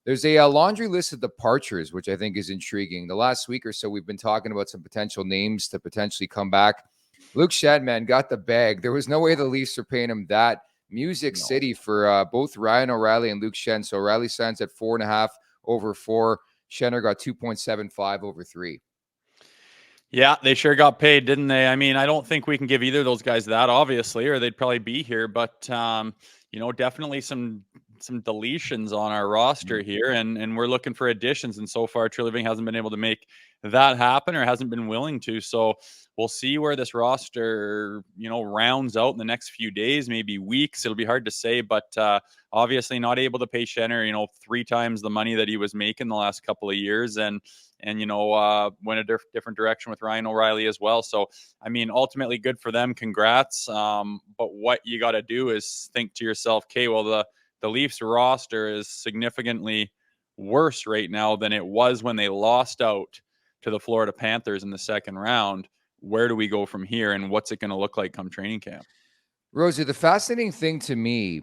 There's a laundry list of departures, which I think is intriguing. The last week or so, we've been talking about some potential names to potentially come back. Luke Schenn, man, got the bag. There was no way the Leafs were paying him that. Music No. City for both Ryan O'Reilly and Luke Schenn. So O'Reilly signs at 4.5 over 4. Schenner got 2.75 over 3. Yeah, they sure got paid, didn't they? I mean, I don't think we can give either of those guys that, obviously, or they'd probably be here. But definitely some deletions on our roster here, and we're looking for additions. And so far, Treliving hasn't been able to make that happen, or hasn't been willing to. So we'll see where this roster, rounds out in the next few days, maybe weeks. It'll be hard to say, but obviously not able to pay Schenner, 3 times the money that he was making the last couple of years, and went a different direction with Ryan O'Reilly as well. So, I mean, ultimately good for them. Congrats. But what you got to do is think to yourself, okay, well, the Leafs roster is significantly worse right now than it was when they lost out to the Florida Panthers in the second round. Where do we go from here, and what's it going to look like come training camp? Rosie, the fascinating thing to me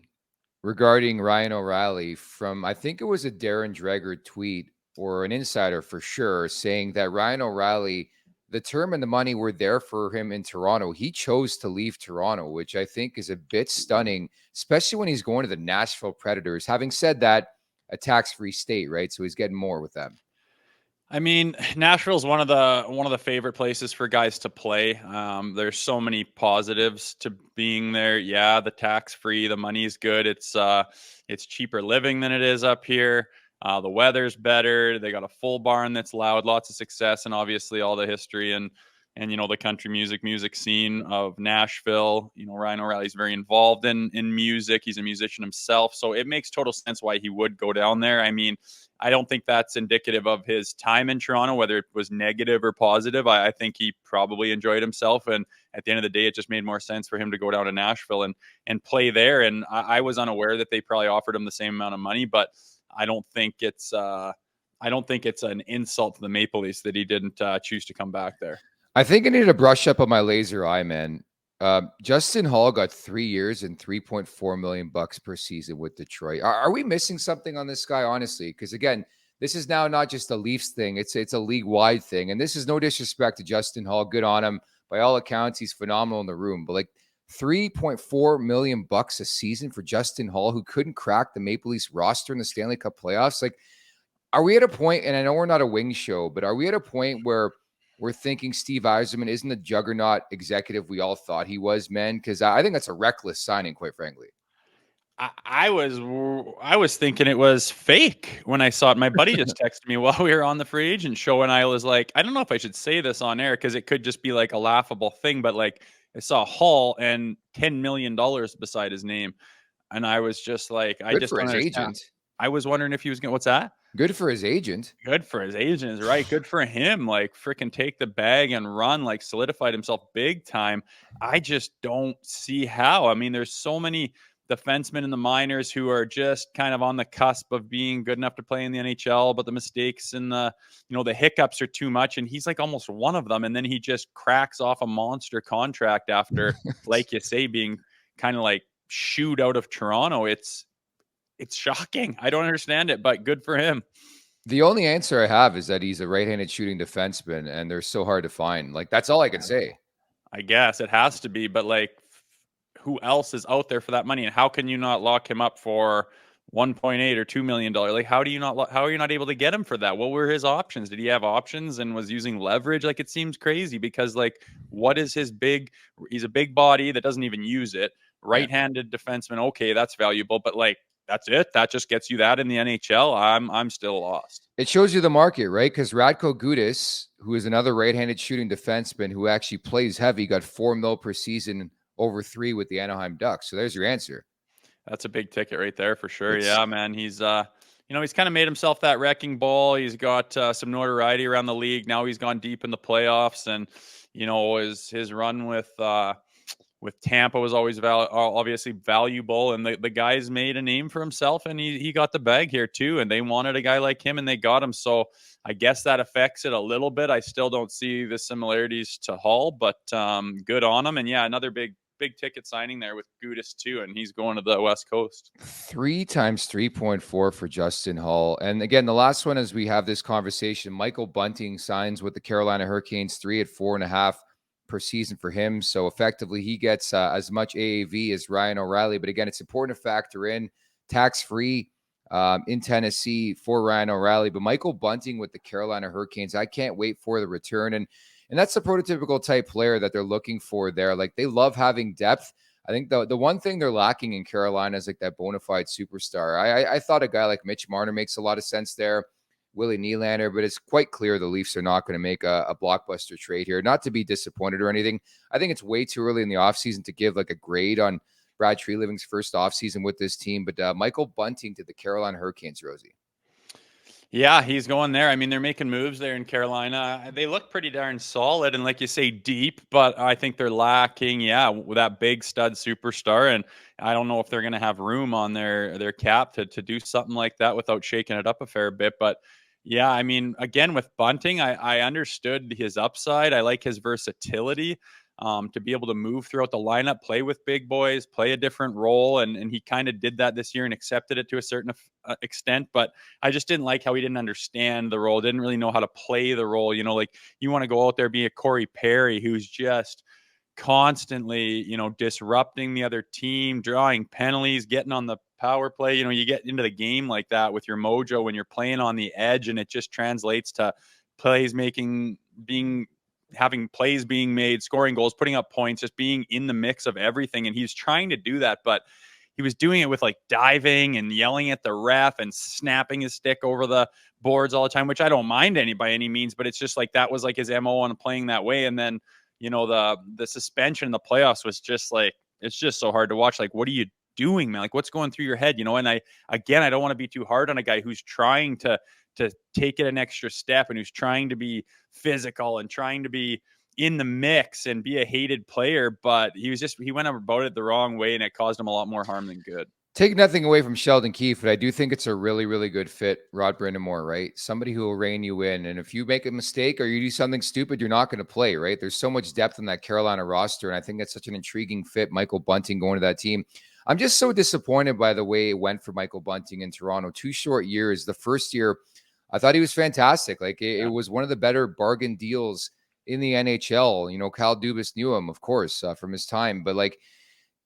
regarding Ryan O'Reilly from, I think it was a Darren Dreger tweet or an insider for sure, saying that Ryan O'Reilly, the term and the money were there for him in Toronto. He chose to leave Toronto, which I think is a bit stunning, especially when he's going to the Nashville Predators. Having said that, a tax-free state, right? So he's getting more with them. I mean, Nashville's one of the favorite places for guys to play. There's so many positives to being there. Yeah, the tax free, the money's good. It's cheaper living than it is up here. The weather's better. They got a full barn that's loud, lots of success, and obviously all the history and the country music scene of Nashville. Ryan O'Reilly's very involved in music. He's a musician himself, so it makes total sense why he would go down there. I mean, I don't think that's indicative of his time in Toronto, whether it was negative or positive. I think he probably enjoyed himself, and at the end of the day, it just made more sense for him to go down to Nashville and play there. And I was unaware that they probably offered him the same amount of money, but I don't think it's an insult to the Maple Leafs that he didn't choose to come back there. I think I need to brush up on my laser eye, man. Justin Hall got 3 years and $3.4 million per season with Detroit. Are we missing something on this guy, honestly? Because again, this is now not just a Leafs thing; it's a league-wide thing. And this is no disrespect to Justin Hall. Good on him. By all accounts, he's phenomenal in the room. But like $3.4 million a season for Justin Hall, who couldn't crack the Maple Leafs roster in the Stanley Cup playoffs. Like, are we at a point? And I know we're not a wing show, but are we at a point where we're thinking Steve Yzerman isn't the juggernaut executive we all thought he was, man? Because I think that's a reckless signing, quite frankly. I was thinking it was fake when I saw it. My buddy just texted me while we were on the free agent show, and I was like, I don't know if I should say this on air because it could just be like a laughable thing, but like I saw Hall and $10 million beside his name, and I was just like, I Good just for don't his understand. agent. I was wondering if he was going. What's that? Good for his agent. Good for his agent is right. Good for him. Like freaking take the bag and run. Like solidified himself big time. I just don't see how. I mean, there's so many defensemen in the minors who are just kind of on the cusp of being good enough to play in the NHL, but the mistakes and the hiccups are too much. And he's like almost one of them. And then he just cracks off a monster contract after, like you say, being kind of like shooed out of Toronto. It's shocking. I don't understand it, but good for him. The only answer I have is that he's a right-handed shooting defenseman, and they're so hard to find. Like, that's all I can say. I guess it has to be, but like, who else is out there for that money? And how can you not lock him up for 1.8 or $2 million? Like, how are you not able to get him for that? What were his options? Did he have options and was using leverage? Like, it seems crazy because like, what is he's a big body that doesn't even use it. Right-handed defenseman. Okay, that's valuable, but like, that's it. That just gets you that in the NHL. I'm still lost. It shows you the market, right? Because Radko Gudas, who is another right-handed shooting defenseman who actually plays heavy, got $4 million per season over 3 with the Anaheim Ducks. So there's your answer. That's a big ticket right there for sure. Yeah, man. He's he's kind of made himself that wrecking ball. He's got some notoriety around the league. Now he's gone deep in the playoffs, and his run with Tampa was always obviously valuable, and the guy's made a name for himself, and he got the bag here too, and they wanted a guy like him, and they got him. So I guess that affects it a little bit. I still don't see the similarities to Hull, but good on him. And yeah, another big big ticket signing there with Gudis too, and he's going to the West Coast. 3 times 3.4 for Justin Hall. And again, the last one as we have this conversation, Michael Bunting signs with the Carolina Hurricanes 3 at 4.5 per season for him. So effectively, he gets as much AAV as Ryan O'Reilly. But again, it's important to factor in tax-free in Tennessee for Ryan O'Reilly. But Michael Bunting with the Carolina Hurricanes, I can't wait for the return. And that's the prototypical type player that they're looking for there. Like, they love having depth. I think the one thing they're lacking in Carolina is like that bona fide superstar. I thought a guy like Mitch Marner makes a lot of sense there, Willie Nylander, but it's quite clear the Leafs are not going to make a blockbuster trade here. Not to be disappointed or anything. I think it's way too early in the offseason to give like a grade on Brad Treliving's first offseason with this team. But Michael Bunting to the Carolina Hurricanes, Rosie. Yeah, he's going there. I mean, they're making moves there in Carolina. They look pretty darn solid and, like you say, deep, but I think they're lacking, with that big stud superstar. And I don't know if they're going to have room on their cap to do something like that without shaking it up a fair bit. But yeah, I mean, again, with Bunting, I understood his upside. I like his versatility. To be able to move throughout the lineup, play with big boys, play a different role. And he kind of did that this year and accepted it to a certain extent. But I just didn't like how he didn't understand the role, didn't really know how to play the role. Like, you want to go out there, be a Corey Perry, who's just constantly, disrupting the other team, drawing penalties, getting on the power play. You get into the game like that with your mojo when you're playing on the edge, and it just translates to having plays being made, scoring goals, putting up points, just being in the mix of everything. And he's trying to do that, but he was doing it with like diving and yelling at the ref and snapping his stick over the boards all the time, which I don't mind by any means, but it's just like that was like his MO on playing that way. And then, the suspension in the playoffs was just like, it's just so hard to watch. Like, what are you doing, man? Like, what's going through your head? And I don't want to be too hard on a guy who's trying to take it an extra step and who's trying to be physical and trying to be in the mix and be a hated player, but he went about it the wrong way, and it caused him a lot more harm than good. Take nothing away from Sheldon Keefe, but I do think it's a really, really good fit, Rod Brindamore, right? Somebody who will rein you in. And if you make a mistake or you do something stupid, you're not going to play, right? There's so much depth in that Carolina roster, and I think that's such an intriguing fit, Michael Bunting going to that team. I'm just so disappointed by the way it went for Michael Bunting in Toronto. 2 short years. The first year, I thought he was fantastic. Like, it was one of the better bargain deals in the NHL. Kyle Dubas knew him, of course, from his time, but like,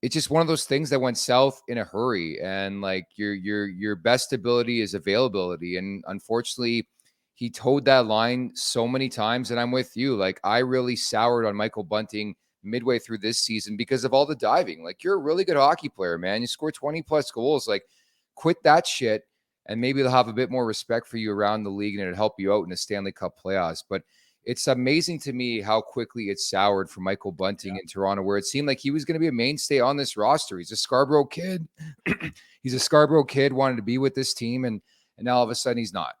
it's just one of those things that went south in a hurry. And like, your best ability is availability. And unfortunately, he towed that line so many times. And I'm with you. Like, I really soured on Michael Bunting midway through this season because of all the diving. Like, you're a really good hockey player, man. You score 20 plus goals. Like, quit that shit. And maybe they'll have a bit more respect for you around the league, and it'll help you out in the Stanley Cup playoffs. But it's amazing to me how quickly it soured for Michael Bunting in Toronto, where it seemed like he was going to be a mainstay on this roster. He's a Scarborough kid. He's a Scarborough kid, wanted to be with this team, and now all of a sudden he's not.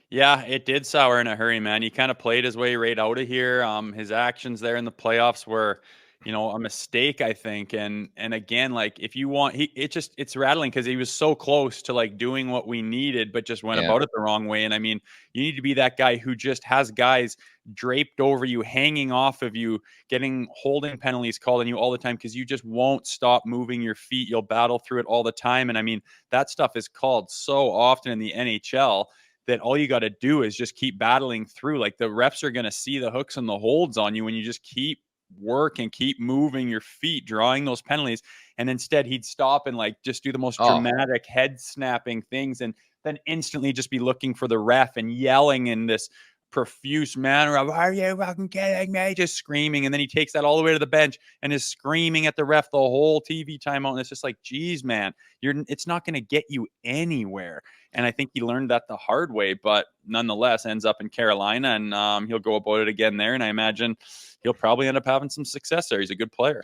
Yeah, it did sour in a hurry, man. He kind of played his way right out of here. His actions there in the playoffs were, a mistake, I think. And again, like, if you want, it's rattling because he was so close to like doing what we needed, but just went about it the wrong way. And I mean, you need to be that guy who just has guys draped over you, hanging off of you, getting holding penalties called on you all the time because you just won't stop moving your feet. You'll battle through it all the time. And I mean, that stuff is called so often in the NHL that all you got to do is just keep battling through. Like, the refs are going to see the hooks and the holds on you when you just keep work and keep moving your feet, drawing those penalties. And instead he'd stop and like just do the most dramatic head snapping things, and then instantly just be looking for the ref and yelling in this profuse manner of, "Are you fucking kidding me?" Just screaming. And then he takes that all the way to the bench and is screaming at the ref the whole TV timeout. And it's just like, geez, man, it's not going to get you anywhere. And I think he learned that the hard way, but nonetheless ends up in Carolina, and he'll go about it again there. And I imagine he'll probably end up having some success there. He's a good player.